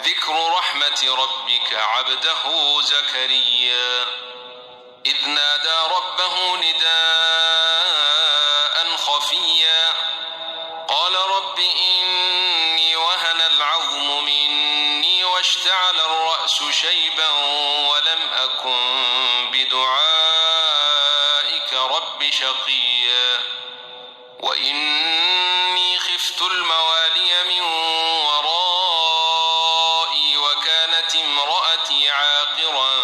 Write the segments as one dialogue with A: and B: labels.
A: ذكر رحمة ربك عبده زكريا إذ نادى ربه نداء خفيا قال رب إني وهن العظم مني واشتعل الرأس شيبا ولم أكن بدعائك رب شقيا وإني خفت الموالي من ورائي وكانت امرأتي عاقرا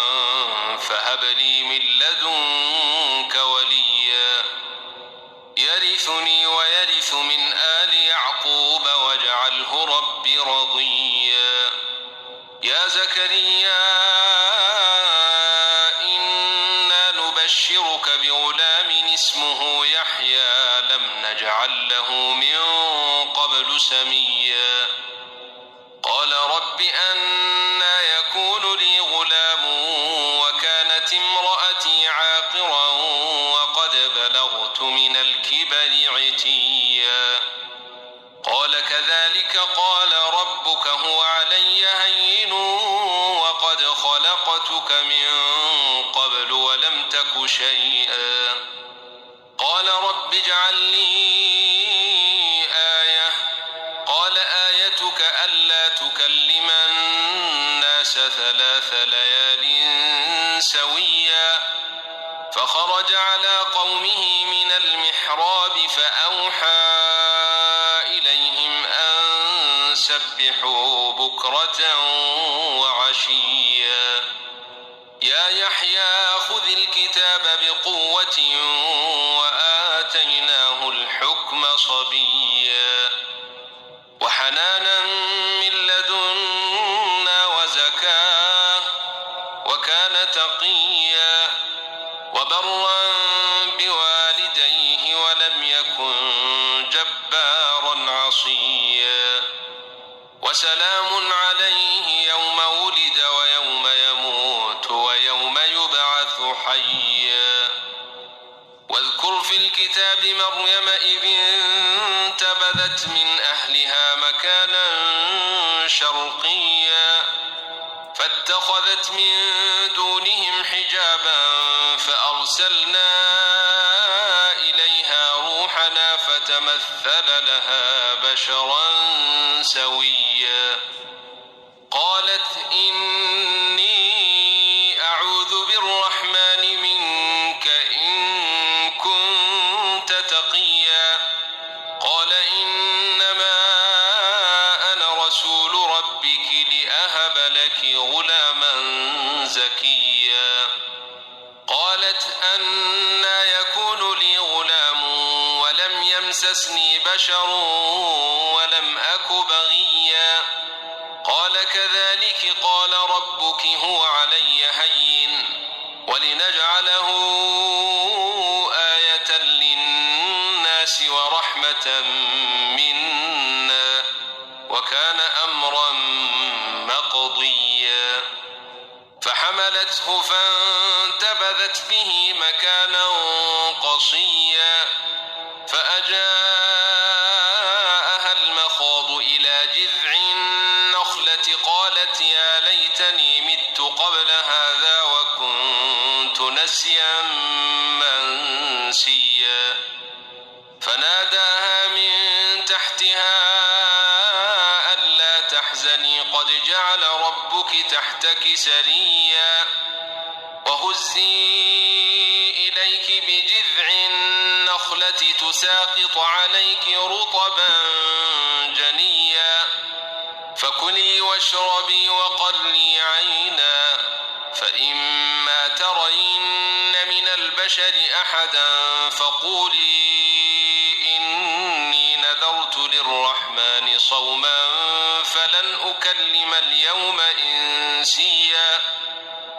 A: فهب لي من لدنك وليا يرثني ويرث من آل يعقوب واجعله رب رضيا يا زكريا إنا نبشرك بغلام اسمه يحيى لم نجعل له من قبل سميا قال رب أنى يكون لي غلام وكانت امرأتي عاقرا وقد بلغت من الكبر عتيا قال كذلك قال ربك هو علي هين وقد خلقتك من قبل ولم تك شيئا قال رب اجعل لي آية قال آيتك ألا تكلم الناس 3 ليال سويا فخرج على قومه من المحراب فأوحى إليهم أن سبحوا بكرة وعشيا يا يحيى خذ الكتاب بقوة وآتيناه الحكم صبيا وحنانا من لدنا وزكاة وكان تقيا وبرا بوالديه ولم يكن جبارا عصيا وسلام عليه يوم ولد ويوم يموت ويوم يبعث حيا واذكر في الكتاب مريم إذ انتبذت من أهلها مكانا شرقيا فاتخذت من دونهم حجابا فأرسلنا إليها روحنا فتمثل لها بشرا سويا قالت إني أعوذ بالرحمن منك إن كنت تقيا قال إنما أنا رسول ربك لأهب لك غلاما زكيا قالت أنى يكون لي غلام ولم يمسسني بشر ولم أك بغيا قال كذلك قال ربك هو علي هين ولنجعله آية للناس ورحمة منا وكان أمرا مقضيا فحملته فانتبذت به مكانا قصيا فأجاءها المخاض إلى جذع النخلة قالت يا ليتني مت قبل هذا وكنت نسيا منسيا فناداها من تحتها ألا تحزني قد جعل ربك تحتك سريا وهزي إليك بجذع النخلة تساقط عليك رطبا جنيا فكلي واشربي وقري عينا فإما ترين من البشر أحدا فقولي إني نذرت للرحمن صوما فلن أكلم اليوم إنسيا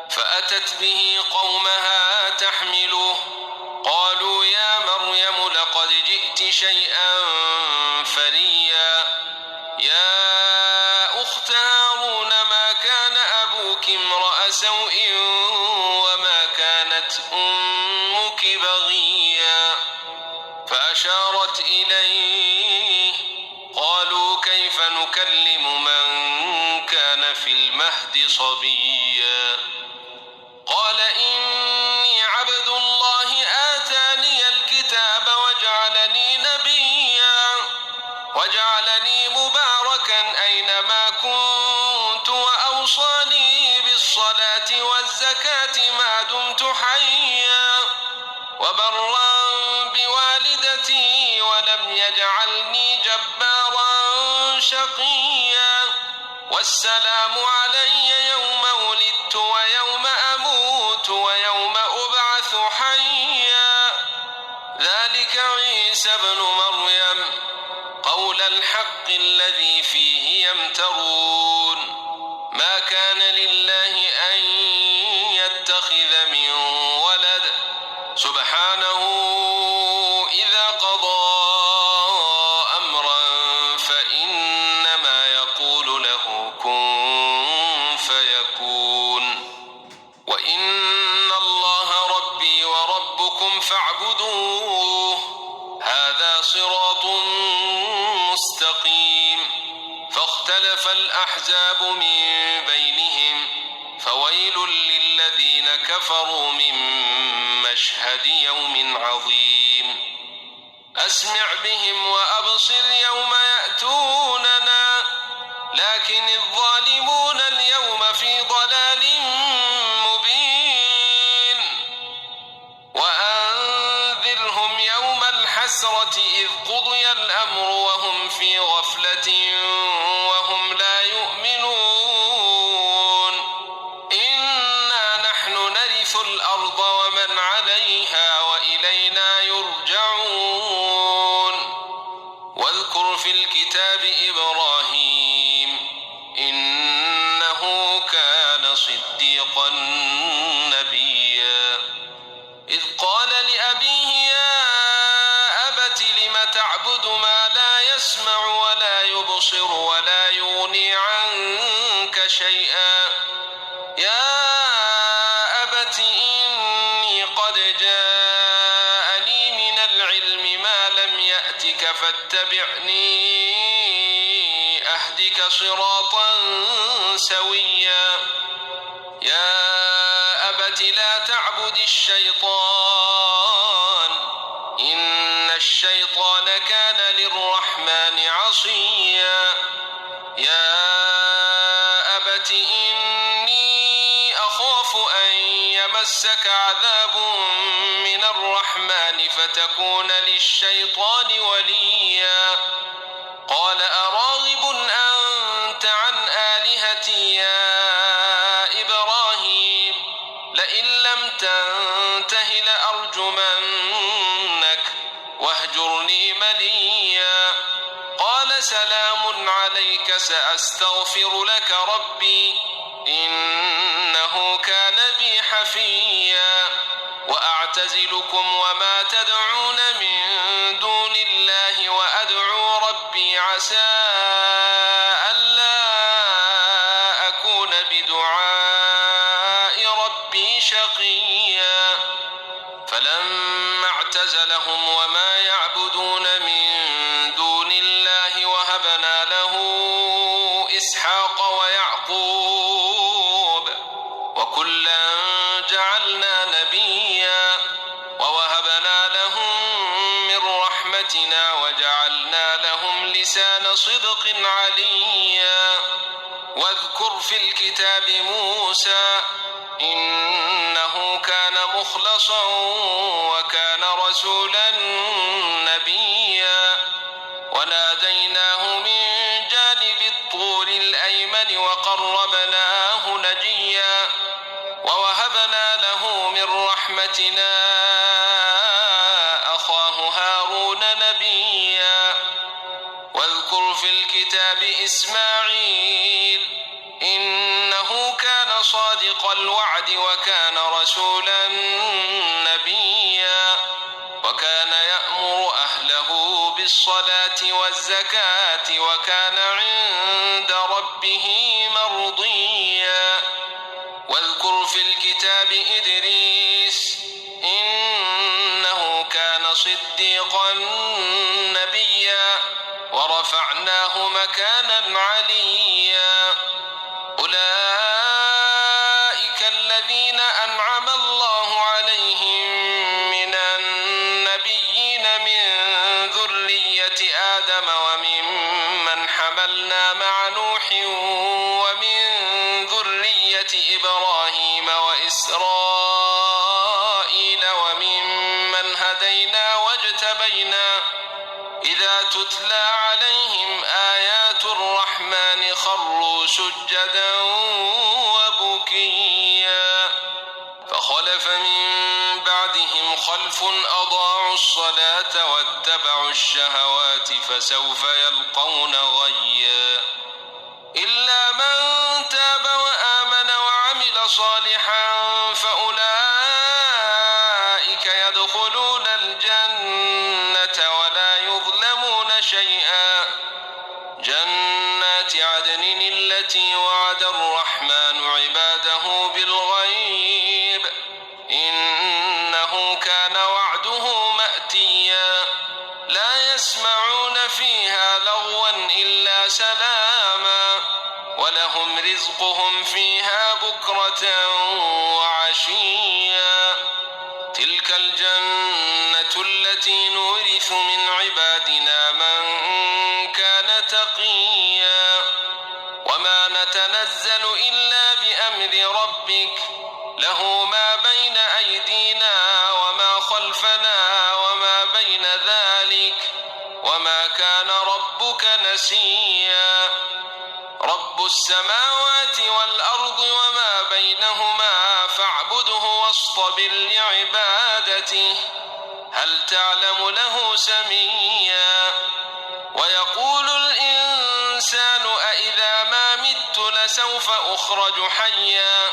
A: فأتت به قومها تحمله قالوا يا مريم لقد جئت شيئا فريا يا أخت هارون ما كان أبوك امرأ سوء وما كانت أمك بغيا فأشارت إليه قالوا كيف نكلم من كان في المهد صبيا قال إني عبد الله آتاني الكتاب وجعلني مباركا أينما كنت وأوصاني بالصلاة والزكاة ما دمت حيا وبرا بوالدتي ولم يجعلني جبارا شقيا والسلام علي يوم ولدت ويوم أموت ويوم أبعث حيا ذلك عيسى ابن مريم قول الحق الذي فيه يمترون ما كان لله أن يتخذ من ولد سبحانه إذا قضى أمرا فإنما يقول له كن فيكون وإن الله ربي وربكم فاعبدوه هذا صراط مستقيم فاختلف الأحزاب من بينهم فويل للذين كفروا من مشهد يوم عظيم أسمع بهم وأبصر يوم يأتوننا لكن الظالمون اليوم في ضلال مبين وأنذرهم يوم الحسرة إذ قضي الأمر وهم في غفلة وهم لا يؤمنون إنا نحن نرث الأرض ومن عليها وإلينا يرجعون واذكر في الكتاب إبراهيم إنه كان صديقا نبيا إذ قال لأبيه يا أبت لم تعبد ما لا يسمع ولا يبصر ولا يغني عنك شيئا يا أبت إني قد جاءني من العلم ما لم يأتك فاتبعني أهدك صراطا سويا يا أبت لا تعبد الشيطان إن الشيطان كان للرحمن عصيا يا أبت إني أخاف أن يمسك عذاب من الرحمن فتكون للشيطان وليا قال أراغب أنت عن آلهتي يا إبراهيم لئن لم تنته لأرجمنك واهجرني مليا قال سلام عليك سأستغفر لك ربي إنه كان بي حفيا وأعتزلكم وما تدعون من دون الله وأدعو ربي عسى ألا أكون بدعاء ربي شقيا فلما اعتزلهم وما يعبدون من دون الله وهبنا له إسحاق ويعقوب وكلا جعلنا نبيا ووهبنا لهم من رحمتنا وجعلنا لهم لسان صدق عليا واذكر في الكتاب موسى إنه كان مخلصا وكان رسولا نبيا وناديناه من جانب الطور الأيمن وقربناه نجيا ووهبنا له من رحمتنا أخاه هارون نبيا واذكر في الكتاب إسماعيل إنه كان صادق الوعد وكان رسولا نبيا وكان يأمر أهله بالصلاة والزكاة وكان عند ربه مرضيا واذكر في الكتاب إدريس إنه كان صديقا نبيا ورفعناه مكانا عليا أولئك إبراهيم وإسرائيل وممن هدينا واجتبينا إذا تتلى عليهم آيات الرحمن خروا سجدا وبكيا فخلف من بعدهم خلف أضاعوا الصلاة واتبعوا الشهوات فسوف يلقون غيا إلا من تاب وآمن وعمل صالحا فأولئك يدخلون الجنة ولا يظلمون شيئا جنات عدن التي وعد الرحمن عباده بالغيب إنه كان وعده مأتيا لا يسمعون فيها لغوا إلا سلاما ولهم رزقهم فيها بكرة وعشيا تلك الجنة التي نورث من عبادنا من كان تقيا وما نتنزل إلا بأمر ربك له ما بين أيدينا وما خلفنا وما بين ذلك وما كان ربك نسيا رب السماوات والأرض وما بينهما فاعبده واصطبر لعبادته هل تعلم له سميا ويقول الإنسان أإذا ما مت لسوف أخرج حيا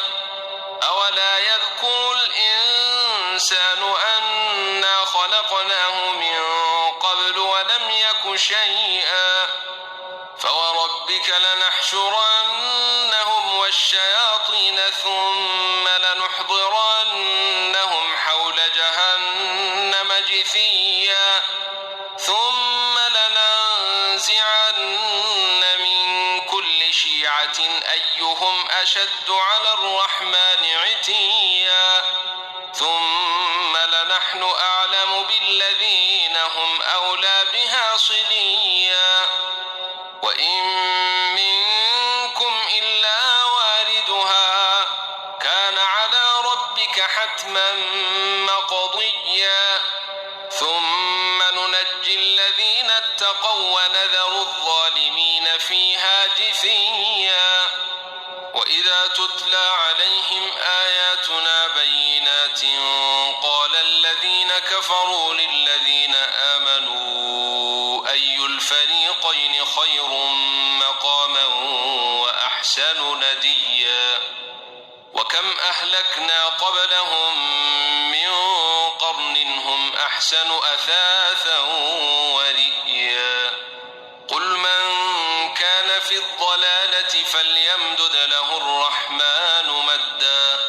A: أولا يذكر الإنسان أنا خلقناه من قبل ولم يك شيئا فوربك لنحشرنهم والشياطين ثم لنحضرنهم حول جهنم جثيا ثم لننزعن من كل شيعة أيهم أشد على الرحمن عتيا ثم لنحن أعلم بالذين هم أولى بها صليا وإن منكم إلا واردها كان على ربك حتما مقضيا ثم ننجي الذين اتقوا ونذر الظالمين فيها جثيا وإذا تتلى عليهم آياتنا بينات قال الذين كفروا للذين آمنوا أي الفريقين خير مقاما وأحسن نديا وكم أهلكنا قبلهم من قرن هم أحسن أثاثا ورئيا قل من كان في الضلالة فليمدد له الرحمن مدا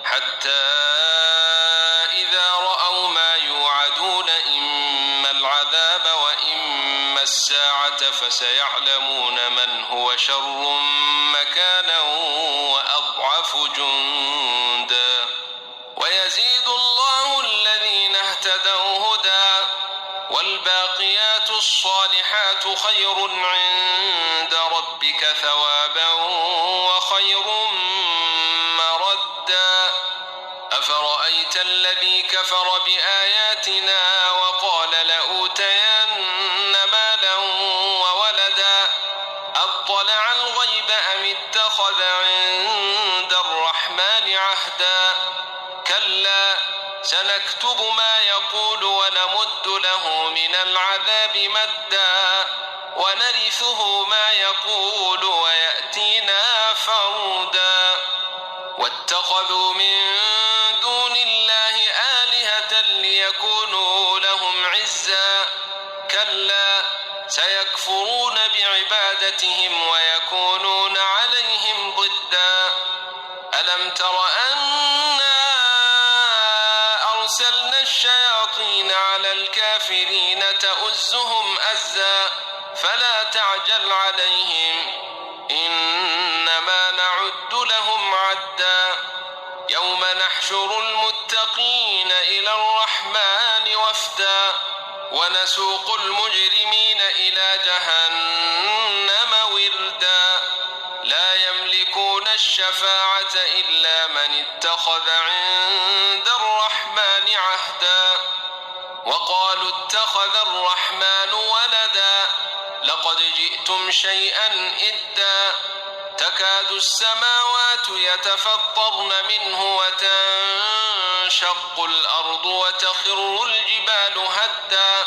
A: حتى إذا رأوا ما يوعدون إما العذاب وإما الساعة فسيعلمون من هو شر مكانا وأضعف جندا ويزيد الله الذين اهتدوا هدى والباقيات الصالحات خير عند ربك ثوابا وخير مردا أفرأيت الذي كفر بآياتنا وقال لأوتين مالا وولدا أطلع الغيب أم اتخذ عند الرحمن عهدا كلا سنكتب ما يقول ونمد له من العذاب مدا ونرثه ما يقول ويأتينا فردا واتخذوا من دون الله آلهة ليكونوا لهم عزا كلا سيكفرون بعبادتهم ويكونون عليهم ضدا ألم تر أنا أرسلنا الشياطين على الكافرين تؤزهم أزا فلا تعجل عليهم إنما نعد لهم عدا يوم نحشر المتقين إلى الرحمن وفدا ونسوق المجرمين إلى جهنم وردا لا يملكون الشفاعة الشفاعة إلا من اتخذ عند الرحمن عهدا وقالوا اتخذ الرحمن ولدا لقد جئتم شيئا إدا تكاد السماوات يتفطرن منه وتنشق الأرض وتخر الجبال هدا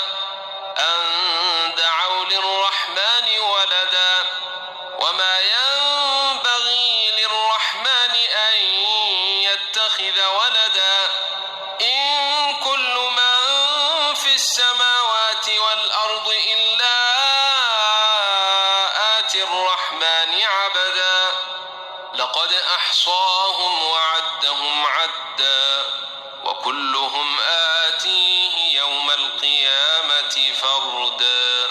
A: أن دعوا للرحمن ولدا وما ينبغي للرحمن أن يتخذ ولدا إن كل من في السماوات والأرض إلا آتي الرحمن عبدا لقد أحصاهم وعدهم عدا وكلهم آتيه يوم القيامة فردا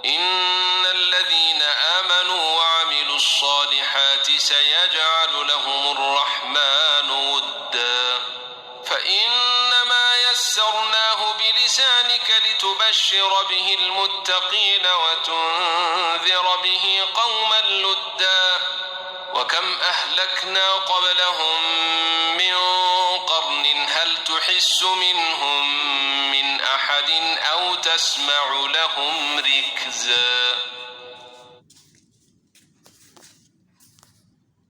A: إن الذين آمنوا وعملوا الصالحات سيجعل لهم الرحمن ودا فإنما يسرناه بلسانك لتبشر به المتقين وتنذر به قوما لدا وكم أهلكنا قبلهم من قرن هل تحس منهم من أحد أو تسمع لهم ركزا